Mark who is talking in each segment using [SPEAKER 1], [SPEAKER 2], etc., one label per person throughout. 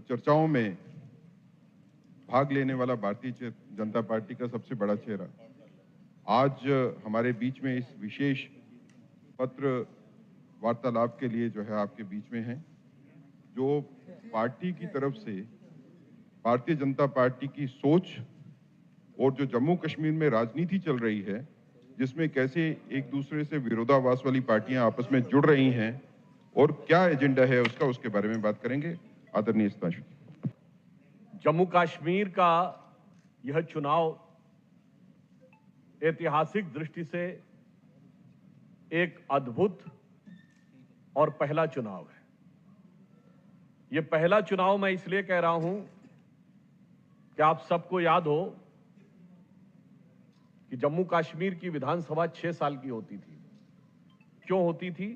[SPEAKER 1] चर्चाओं में भाग लेने वाला भारतीय जनता पार्टी का सबसे बड़ा चेहरा आज हमारे बीच में इस विशेष पत्र वार्तालाप के लिए जो है आपके बीच में है। जो पार्टी की तरफ से भारतीय जनता पार्टी की सोच और जो जम्मू कश्मीर में राजनीति चल रही है, जिसमें कैसे एक दूसरे से विरोधाभास वाली पार्टियां आपस में जुड़ रही हैं और क्या एजेंडा है उसका, उसके बारे में बात करेंगे। आदरणीय स्ताशु।
[SPEAKER 2] जम्मू कश्मीर का यह चुनाव ऐतिहासिक दृष्टि से एक अद्भुत और पहला चुनाव है। यह पहला चुनाव मैं इसलिए कह रहा हूं कि आप सबको याद हो कि जम्मू कश्मीर की विधानसभा 6 साल की होती थी। क्यों होती थी?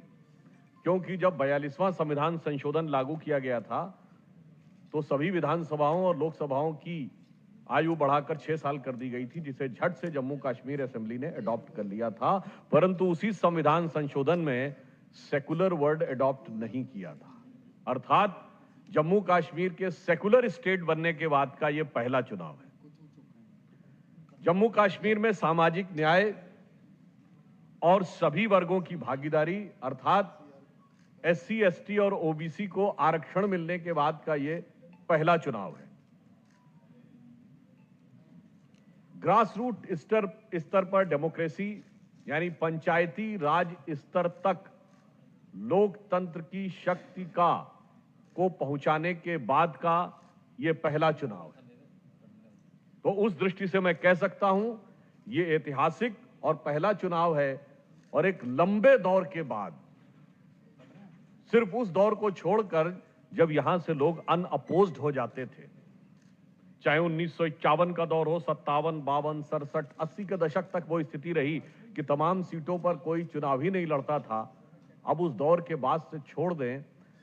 [SPEAKER 2] क्योंकि जब 42वां संविधान संशोधन लागू किया गया था तो सभी विधानसभाओं और लोकसभाओं की आयु बढ़ाकर 6 साल कर दी गई थी, जिसे झट से जम्मू कश्मीर असेंबली ने अडॉप्ट कर लिया था। परंतु उसी संविधान संशोधन में सेकुलर वर्ड अडॉप्ट नहीं किया था, अर्थात जम्मू कश्मीर के सेकुलर स्टेट बनने के बाद का यह पहला चुनाव है। जम्मू कश्मीर में सामाजिक न्याय और सभी वर्गों की भागीदारी, अर्थात एससी, एसटी और ओबीसी को आरक्षण मिलने के बाद का यह पहला चुनाव है। ग्रास रूट स्तर पर डेमोक्रेसी यानी पंचायती राज स्तर तक लोकतंत्र की शक्ति को पहुंचाने के बाद का यह पहला चुनाव है। तो उस दृष्टि से मैं कह सकता हूं यह ऐतिहासिक और पहला चुनाव है और एक लंबे दौर के बाद, सिर्फ उस दौर को छोड़कर जब यहां से लोग अनअपोज्ड हो जाते थे, चाहे 1951 का दौर हो, 57, 52, 67, 80 के दशक तक वो स्थिति रही कि तमाम सीटों पर कोई चुनाव ही नहीं लड़ता था। अब उस दौर के बाद से छोड़ दें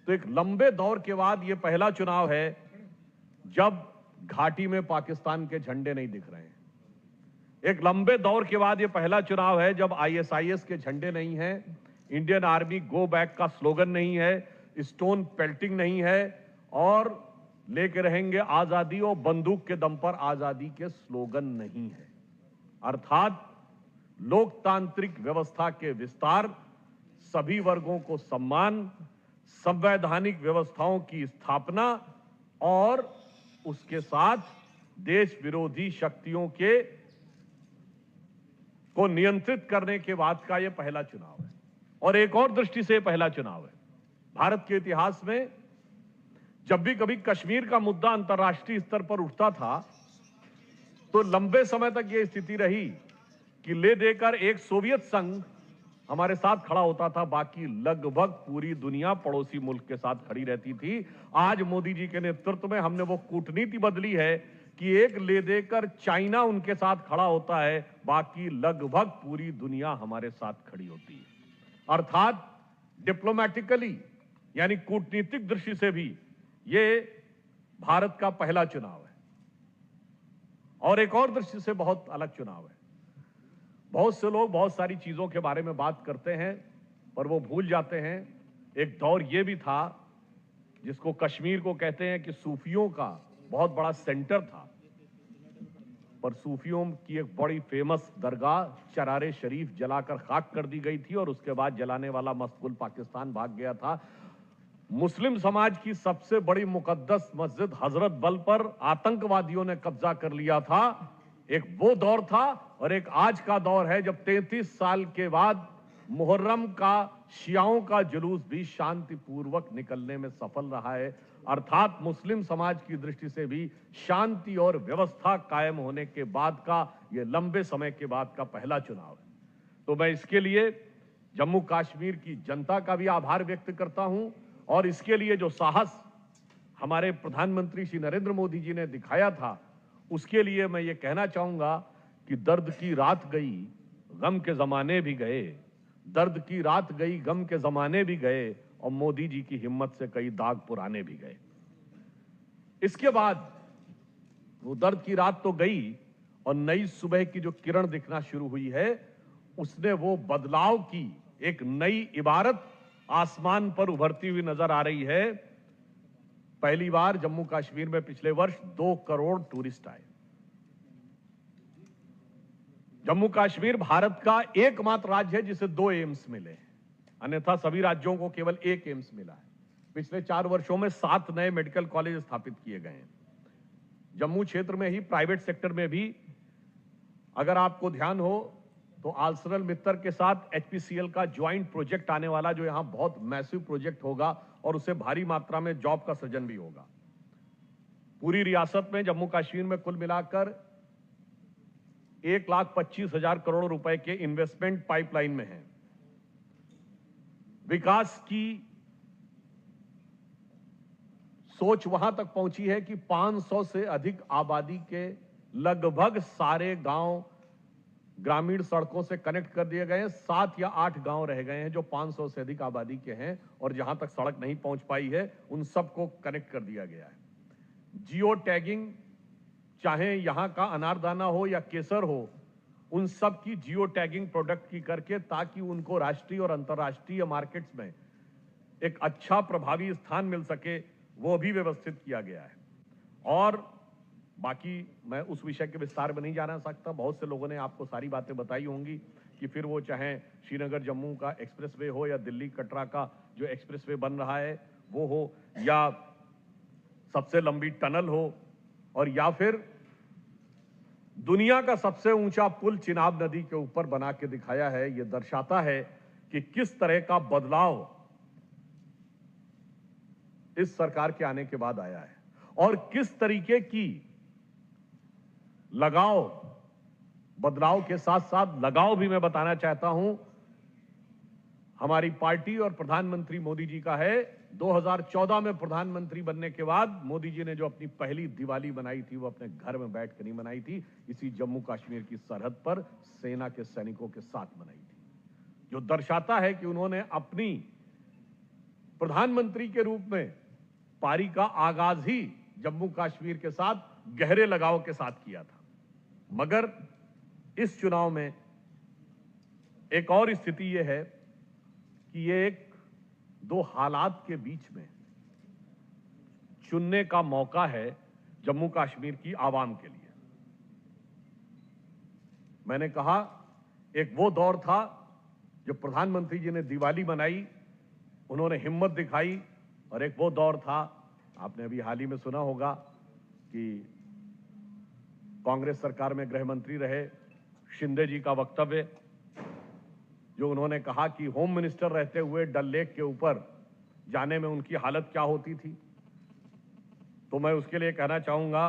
[SPEAKER 2] तो एक लंबे दौर के बाद ये पहला चुनाव है जब घाटी में पाकिस्तान के झंडे नहीं दिख रहे हैं। एक लंबे दौर के बाद ये पहला चुनाव है जब आईएसआईएस के झंडे नहीं हैं, इंडियन आर्मी गो बैक का स्लोगन नहीं है, स्टोन पेल्टिंग नहीं है और लेके रहेंगे आजादी और बंदूक के दम पर आजादी के स्लोगन नहीं है। अर्थात लोकतांत्रिक व्यवस्था के विस्तार, सभी वर्गों को सम्मान, संवैधानिक व्यवस्थाओं की स्थापना और उसके साथ देश विरोधी शक्तियों को नियंत्रित करने के बाद का यह पहला चुनाव है। और एक और दृष्टि से पहला चुनाव है। भारत के इतिहास में जब भी कभी कश्मीर का मुद्दा अंतर्राष्ट्रीय स्तर पर उठता था तो लंबे समय तक यह स्थिति रही कि ले देकर एक सोवियत संघ हमारे साथ खड़ा होता था, बाकी लगभग पूरी दुनिया पड़ोसी मुल्क के साथ खड़ी रहती थी। आज मोदी जी के नेतृत्व में हमने वो कूटनीति बदली है कि एक ले देकर चाइना उनके साथ खड़ा होता है, बाकी लगभग पूरी दुनिया हमारे साथ खड़ी होती है। अर्थात डिप्लोमैटिकली यानी कूटनीतिक दृष्टि से भी ये भारत का पहला चुनाव है और एक और दृष्टि से बहुत अलग चुनाव है। बहुत से लोग बहुत सारी चीजों के बारे में बात करते हैं पर वो भूल जाते हैं एक दौर ये भी था जिसको कश्मीर को कहते हैं कि सूफियों का बहुत बड़ा सेंटर था, पर सूफियों की एक बड़ी फेमस दरगाह चरारे शरीफ जलाकर खाक कर दी गई थी और उसके बाद जलाने वाला मस्तकुल पाकिस्तान भाग गया था। मुस्लिम समाज की सबसे बड़ी मुकद्दस मस्जिद हजरत बल पर आतंकवादियों ने कब्जा कर लिया था। एक वो दौर था और एक आज का दौर है जब 33 साल के बाद मुहर्रम का शियाओं का जुलूस भी शांतिपूर्वक निकलने में सफल रहा है। अर्थात मुस्लिम समाज की दृष्टि से भी शांति और व्यवस्था कायम होने के बाद का यह लंबे समय के बाद का पहला चुनाव है। तो मैं इसके लिए जम्मू कश्मीर की जनता का भी आभार व्यक्त करता हूं और इसके लिए जो साहस हमारे प्रधानमंत्री श्री नरेंद्र मोदी जी ने दिखाया था, उसके लिए मैं ये कहना चाहूंगा कि दर्द की रात गई, गम के जमाने भी गए, दर्द की रात गई, गम के जमाने भी गए और मोदी जी की हिम्मत से कई दाग पुराने भी गए। इसके बाद वो दर्द की रात तो गई और नई सुबह की जो किरण दिखना शुरू हुई है, उसने वो बदलाव की एक नई इबारत आसमान पर उभरती हुई नजर आ रही है पहली बार जम्मू कश्मीर में पिछले वर्ष 2 करोड़ टूरिस्ट आए। जम्मू कश्मीर भारत का एकमात्र राज्य है जिसे 2 एम्स मिले हैं, अन्यथा सभी राज्यों को केवल 1 एम्स मिला है। पिछले 4 वर्षों में 7 नए मेडिकल कॉलेज स्थापित किए गए हैं। जम्मू क्षेत्र में ही प्राइवेट सेक्टर में भी अगर आपको ध्यान हो तो आर्सेनल मित्तल के साथ एचपीसीएल का ज्वाइंट प्रोजेक्ट आने वाला, जो यहां बहुत मैसिव प्रोजेक्ट होगा और उससे भारी मात्रा में जॉब का सृजन भी होगा। पूरी रियासत में जम्मू कश्मीर में कुल मिलाकर 1,25,000 करोड़ रुपए के इन्वेस्टमेंट पाइपलाइन में हैं। विकास की सोच वहां तक पहुंची है कि 500 से अधिक आबादी के लगभग सारे गांव ग्रामीण सड़कों से कनेक्ट कर दिए गए हैं। 7 या 8 गांव रह गए हैं जो 500 से अधिक आबादी के हैं और जहां तक सड़क नहीं पहुंच पाई है उन सबको कनेक्ट कर दिया गया है। जियो टैगिंग, चाहे यहां का अनारदाना हो या केसर हो, उन सब की जियो टैगिंग प्रोडक्ट की करके ताकि उनको राष्ट्रीय और अंतर्राष्ट्रीय मार्केट्स में एक अच्छा प्रभावी स्थान मिल सके, वो भी व्यवस्थित किया गया है। और बाकी मैं उस विषय के विस्तार में नहीं जाना सकता। बहुत से लोगों ने आपको सारी बातें बताई होंगी कि फिर वो चाहे श्रीनगर जम्मू का एक्सप्रेसवे हो या दिल्ली कटरा का जो एक्सप्रेसवे बन रहा है वो हो, या सबसे लंबी टनल हो, और या फिर दुनिया का सबसे ऊंचा पुल चिनाब नदी के ऊपर बना के दिखाया है। यह दर्शाता है कि किस तरह का बदलाव इस सरकार के आने के बाद आया है और किस तरीके की लगाव, बदलाव के साथ साथ लगाव भी मैं बताना चाहता हूं, हमारी पार्टी और प्रधानमंत्री मोदी जी का है। 2014 में प्रधानमंत्री बनने के बाद मोदी जी ने जो अपनी पहली दिवाली बनाई थी वो अपने घर में बैठ कर नहीं बनाई थी, इसी जम्मू कश्मीर की सरहद पर सेना के सैनिकों के साथ बनाई थी, जो दर्शाता है कि उन्होंने अपनी प्रधानमंत्री के रूप में पारी का आगाज ही जम्मू कश्मीर के साथ गहरे लगाव के साथ किया था। मगर इस चुनाव में एक और स्थिति यह है कि ये एक दो हालात के बीच में चुनने का मौका है जम्मू कश्मीर की आवाम के लिए। मैंने कहा, एक वो दौर था जो प्रधानमंत्री जी ने दिवाली मनाई, उन्होंने हिम्मत दिखाई, और एक वो दौर था, आपने अभी हाल ही में सुना होगा कि कांग्रेस सरकार में गृह मंत्री रहे शिंदे जी का वक्तव्य, जो उन्होंने कहा कि होम मिनिस्टर रहते हुए डल लेक के ऊपर जाने में उनकी हालत क्या होती थी। तो मैं उसके लिए कहना चाहूंगा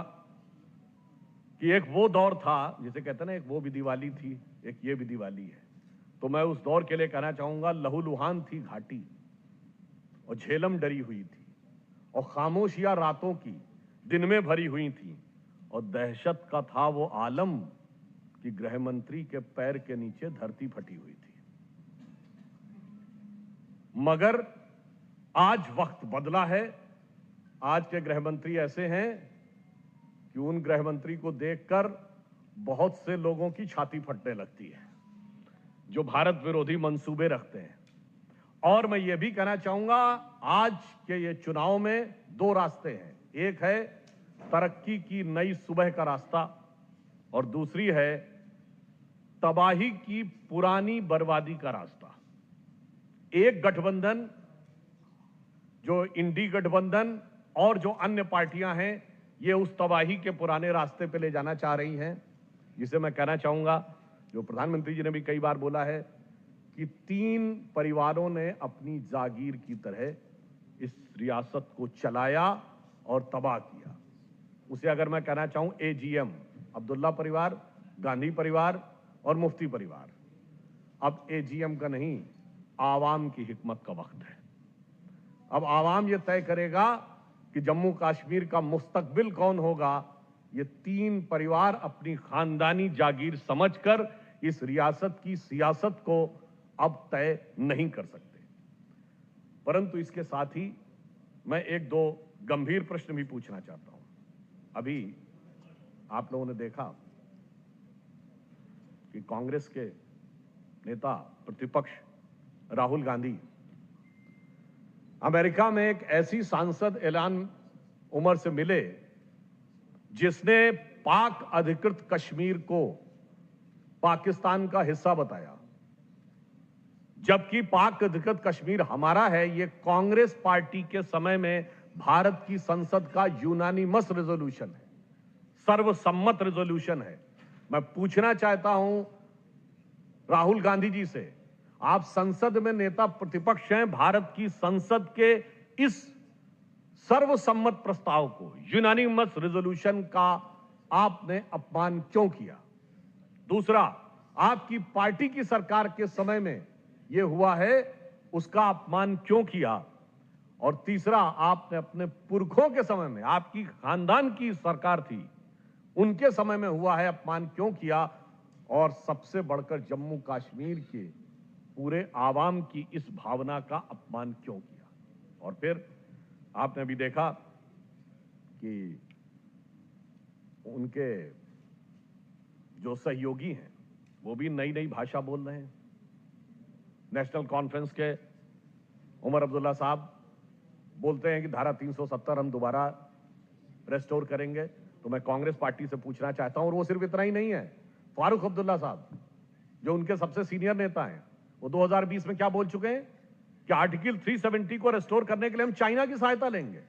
[SPEAKER 2] कि एक वो दौर था, जिसे कहते हैं ना, एक वो भी दिवाली थी, एक ये भी दिवाली है। तो मैं उस दौर के लिए कहना चाहूंगा, लहूलुहान थी घाटी और झेलम डरी हुई थी और खामोशियां रातों की दिन में भरी हुई थी, और दहशत का था वो आलम कि गृह मंत्री के पैर के नीचे धरती फटी हुई थी। मगर आज वक्त बदला है। आज के गृह मंत्री ऐसे हैं कि उन गृह मंत्री को देखकर बहुत से लोगों की छाती फटने लगती है जो भारत विरोधी मंसूबे रखते हैं। और मैं ये भी कहना चाहूंगा, आज के ये चुनाव में दो रास्ते हैं। एक है तरक्की की नई सुबह का रास्ता और दूसरी है तबाही की पुरानी बर्बादी का रास्ता। एक गठबंधन, जो इंडी गठबंधन और जो अन्य पार्टियां हैं, ये उस तबाही के पुराने रास्ते पे ले जाना चाह रही हैं, जिसे मैं कहना चाहूंगा, जो प्रधानमंत्री जी ने भी कई बार बोला है कि 3 परिवारों ने अपनी जागीर की तरह इस रियासत को चलाया और तबाह किया। उसे अगर मैं कहना चाहूं AGM, अब्दुल्ला परिवार, गांधी परिवार और मुफ्ती परिवार। अब AGM का नहीं, आवाम की हिकमत का वक्त है। अब आवाम यह तय करेगा कि जम्मू कश्मीर का मुस्तकबिल कौन होगा। ये 3 परिवार अपनी खानदानी जागीर समझकर इस रियासत की सियासत को अब तय नहीं कर सकते। परंतु इसके साथ ही मैं 1-2 गंभीर प्रश्न भी पूछना चाहता हूं। अभी आप लोगों ने देखा कि कांग्रेस के नेता प्रतिपक्ष राहुल गांधी अमेरिका में एक ऐसी सांसद ऐलान उमर से मिले जिसने पाक अधिकृत कश्मीर को पाकिस्तान का हिस्सा बताया, जबकि पाक अधिकृत कश्मीर हमारा है। ये कांग्रेस पार्टी के समय में भारत की संसद का यूनानिमस रेजोल्यूशन है, सर्वसम्मत रेजोल्यूशन है। मैं पूछना चाहता हूं राहुल गांधी जी से, आप संसद में नेता प्रतिपक्ष हैं, भारत की संसद के इस सर्वसम्मत प्रस्ताव को, यूनानिमस रेजोल्यूशन का आपने अपमान क्यों किया? दूसरा, आपकी पार्टी की सरकार के समय में यह हुआ है, उसका अपमान क्यों किया? और तीसरा, आपने अपने पुरखों के समय में, आपकी खानदान की सरकार थी, उनके समय में हुआ है, अपमान क्यों किया? और सबसे बढ़कर जम्मू कश्मीर के पूरे आवाम की इस भावना का अपमान क्यों किया? और फिर आपने भी देखा कि उनके जो सहयोगी हैं वो भी नई नई भाषा बोल रहे हैं। नेशनल कॉन्फ्रेंस के उमर अब्दुल्ला साहब बोलते हैं कि धारा 370 हम दोबारा रेस्टोर करेंगे। तो मैं कांग्रेस पार्टी से पूछना चाहता हूं, और वो सिर्फ इतना ही नहीं है, फारूक अब्दुल्ला साहब जो उनके सबसे सीनियर नेता हैं, वो 2020 में क्या बोल चुके हैं कि आर्टिकल 370 को रेस्टोर करने के लिए हम चाइना की सहायता लेंगे।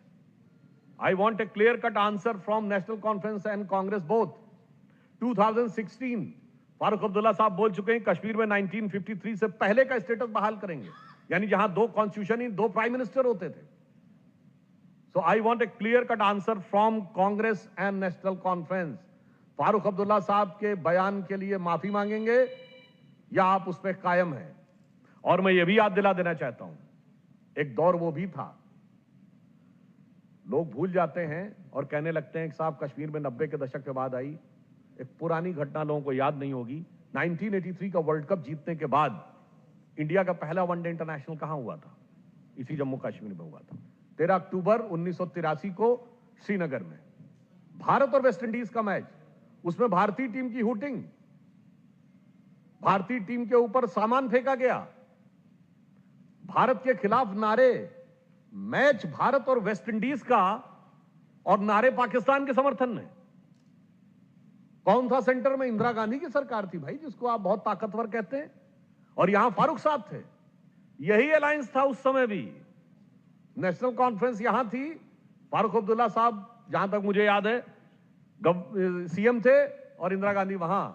[SPEAKER 2] आई want a clear cut answer from national conference and Congress both. 2016 Farooq Abdullah साहब बोल चुके हैं कश्मीर में 1953 से पहले का स्टेटस बहाल करेंगे, यानी जहां दो कॉन्स्टिट्यूशन ही, दो प्राइम मिनिस्टर होते थे। So I want a clear cut answer from Congress and National Conference. Farooq Abdullah sahab के बयान के लिए माफी मांगेंगे या आप उस पर कायम हैं? और मैं ये भी याद दिला देना चाहता हूं, एक दौर वो भी था, लोग भूल जाते हैं और कहने लगते हैं कि साहब कश्मीर में 90 के दशक के बाद आई एक पुरानी घटना, लोगों को याद नहीं होगी। 1983 का वर्ल्ड कप जीतने के बाद इंडिया का पहला वनडे इंटरनेशनल कहां हुआ था? इसी जम्मू कश्मीर में हुआ था। 13 अक्टूबर 1983 को श्रीनगर में भारत और वेस्ट इंडीज का मैच, उसमें भारतीय टीम की हुटिंग, भारतीय टीम के ऊपर सामान फेंका गया, भारत के खिलाफ नारे, मैच भारत और वेस्ट इंडीज का, और नारे पाकिस्तान के समर्थन में। कौन था सेंटर में? इंदिरा गांधी की सरकार थी भाई, जिसको आप बहुत ताकतवर कहते हैं, और यहां फारूक साहब थे। यही अलायंस था उस समय भी। नेशनल कॉन्फ्रेंस यहां थी, फारूक अब्दुल्ला साहब जहां तक मुझे याद है सीएम थे, और इंदिरा गांधी वहां।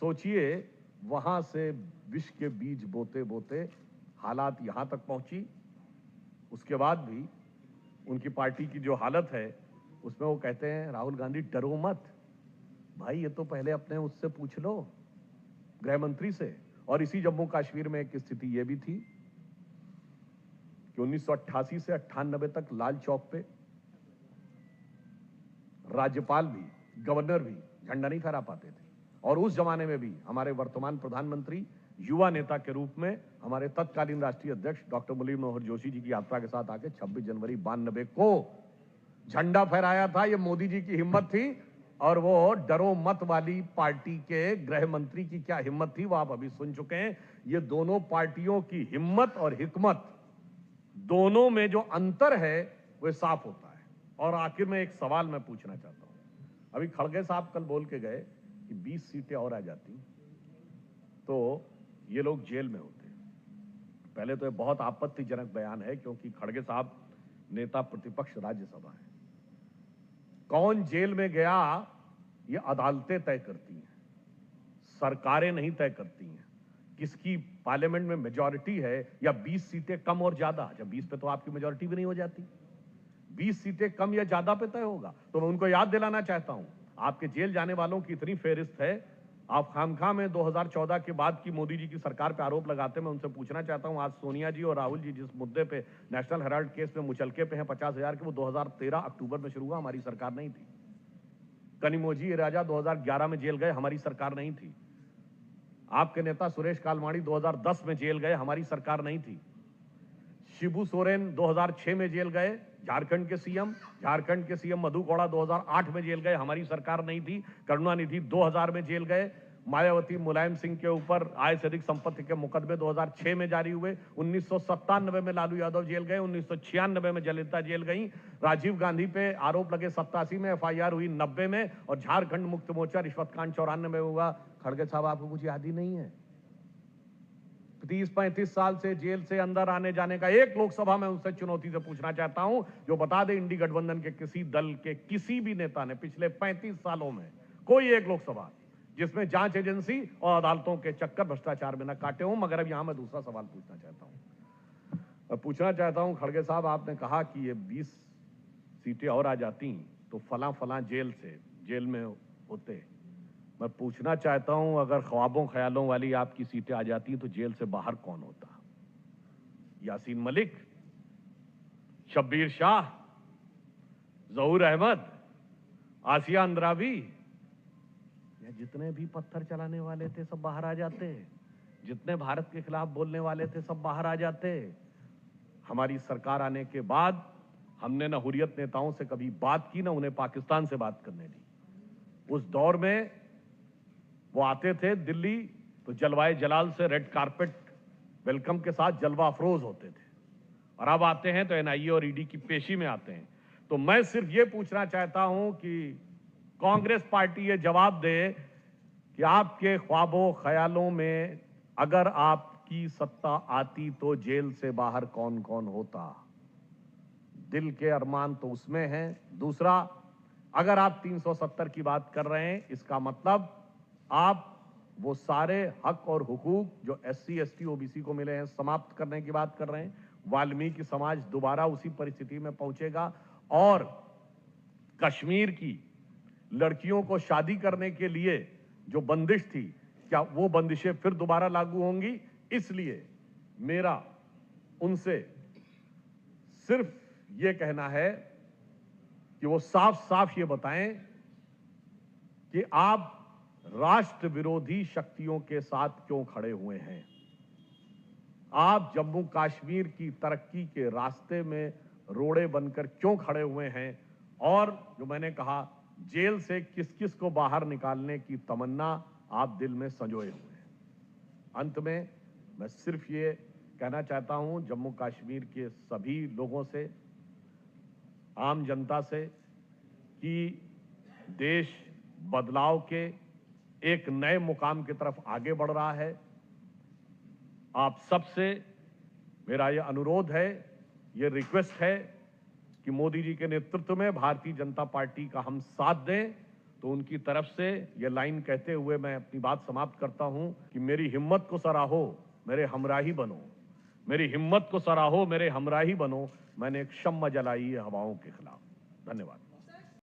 [SPEAKER 2] सोचिए, वहां से विष के बीज बोते बोते हालात यहां तक पहुंची। उसके बाद भी उनकी पार्टी की जो हालत है उसमें वो कहते हैं, राहुल गांधी डरो मत भाई, ये तो पहले अपने उससे पूछ लो, गृह मंत्री से। और इसी जम्मू कश्मीर में एक स्थिति ये भी थी कि 1988 से 98 तक लाल चौक पे राज्यपाल भी, गवर्नर भी झंडा नहीं फहरा पाते थे। और उस जमाने में भी हमारे वर्तमान प्रधानमंत्री युवा नेता के रूप में हमारे तत्कालीन राष्ट्रीय अध्यक्ष डॉक्टर मुरली मनोहर जोशी जी की यात्रा के साथ आके 26 जनवरी 92 को झंडा फहराया था। ये मोदी जी की हिम्मत थी, और वो डरो मत वाली पार्टी के गृह मंत्री की क्या हिम्मत थी, वो आप अभी सुन चुके हैं। ये दोनों पार्टियों की हिम्मत और हिकमत, दोनों में जो अंतर है वो साफ होता है। और आखिर में एक सवाल मैं पूछना चाहता हूं, अभी खड़गे साहब कल बोल के गए कि 20 सीटें और आ जाती तो ये लोग जेल में होते। पहले तो ये बहुत आपत्तिजनक बयान है, क्योंकि खड़गे साहब नेता प्रतिपक्ष राज्यसभा है। कौन जेल में गया ये अदालतें तय करती हैं, सरकारें नहीं तय करती हैं। किसकी पार्लियामेंट में मेजॉरिटी है, या 20 सीटें कम और ज्यादा, जब 20 पे तो आपकी मेजॉरिटी भी नहीं हो जाती, 20 सीटें कम या ज्यादा पे तय होगा। तो मैं उनको याद दिलाना चाहता हूं, आपके जेल जाने वालों की इतनी फेहरिस्त है, आप खामखा में 2014 के बाद की मोदी जी की सरकार पे आरोप लगाते। मैं उनसे पूछना चाहता हूं, आज सोनिया जी और राहुल जी जिस मुद्दे पे नेशनल हेराल्ड केस में मुचलके पे हैं 50,000 के, वो 2013 अक्टूबर में शुरू हुआ, हमारी सरकार नहीं थी। कनिमोझी राजा 2011 में जेल गए, हमारी सरकार नहीं थी। आपके नेता सुरेश कालमाड़ी 2010 में जेल गए, हमारी सरकार नहीं थी। शिबू सोरेन 2006 में जेल गए, झारखंड के सीएम मधु कोड़ा 2008 में जेल गए, हमारी सरकार नहीं थी। करुणानिधि 2000 में जेल गए। मायावती मुलायम सिंह के ऊपर आय से अधिक संपत्ति के मुकदमे 2006 में जारी हुए, 1997 में लालू यादव जेल गए, 1996 में जयललिता जेल गई, राजीव गांधी पे आरोप लगे 87 में, एफआईआर हुई 90 में, और झारखंड मुक्ति मोर्चा रिश्वत कांड 94 में हुआ। खड़गे साहब, आपको कुछ याद ही नहीं है? 30-35 साल से जेल से अंदर आने जाने का एक लोकसभा में उनसे चुनौती से पूछना चाहता हूं, जो बता दे इंडी गठबंधन के किसी दल के किसी भी नेता ने पिछले 35 सालों में कोई एक लोकसभा जिसमें जांच एजेंसी और अदालतों के चक्कर भ्रष्टाचार में न काटे हों। मगर अब यहां मैं दूसरा सवाल पूछना चाहता हूं। मैं पूछना चाहता हूं, खड़गे साहब, आपने कहा कि ये 20 सीटें और आ जाती तो फला जेल में होते। मैं पूछना चाहता हूं, अगर ख्वाबों ख्यालों वाली आपकी सीटें आ जाती तो जेल से बाहर कौन होता? यासीन मलिक, शब्बीर शाह, जहूर अहमद, आसिया अंद्राबी, या जितने भी पत्थर चलाने वाले थे सब बाहर आ जाते, जितने भारत के खिलाफ बोलने वाले थे सब बाहर आ जाते। हमारी सरकार आने के बाद हमने न हुर्रियत नेताओं से कभी बात की, न उन्हें पाकिस्तान से बात करने दी। उस दौर में वो आते थे दिल्ली तो जलवाए जलाल से रेड कारपेट वेलकम के साथ जलवा अफरोज होते थे, और अब आते हैं तो एनआईए और ईडी की पेशी में आते हैं। तो मैं सिर्फ ये पूछना चाहता हूं कि कांग्रेस पार्टी ये जवाब दे कि आपके ख्वाबों ख्यालों में अगर आपकी सत्ता आती तो जेल से बाहर कौन कौन होता? दिल के अरमान तो उसमें हैं। दूसरा, अगर आप 370 की बात कर रहे हैं, इसका मतलब आप वो सारे हक और हुकूक जो एससी, एसटी, ओबीसी को मिले हैं समाप्त करने की बात कर रहे हैं। वाल्मीकि समाज दोबारा उसी परिस्थिति में पहुंचेगा, और कश्मीर की लड़कियों को शादी करने के लिए जो बंदिश थी, क्या वो बंदिशें फिर दोबारा लागू होंगी? इसलिए मेरा उनसे सिर्फ ये कहना है कि वो साफ साफ ये बताएं कि आप राष्ट्र विरोधी शक्तियों के साथ क्यों खड़े हुए हैं? आप जम्मू कश्मीर की तरक्की के रास्ते में रोड़े बनकर क्यों खड़े हुए हैं? और जो मैंने कहा, जेल से किस किस को बाहर निकालने की तमन्ना आप दिल में संजोए हुए हैं। अंत में मैं सिर्फ ये कहना चाहता हूं जम्मू कश्मीर के सभी लोगों से, आम जनता से, कि देश बदलाव के एक नए मुकाम की तरफ आगे बढ़ रहा है। आप सबसे मेरा यह अनुरोध है, यह रिक्वेस्ट है कि मोदी जी के नेतृत्व में भारतीय जनता पार्टी का हम साथ दें। तो उनकी तरफ से यह लाइन कहते हुए मैं अपनी बात समाप्त करता हूं कि मेरी हिम्मत को सराहो, मेरे हमराही बनो। मेरी हिम्मत को सराहो, मेरे हमराही बनो। मैंने एक शम्मा जलाई है हवाओं के खिलाफ। धन्यवाद।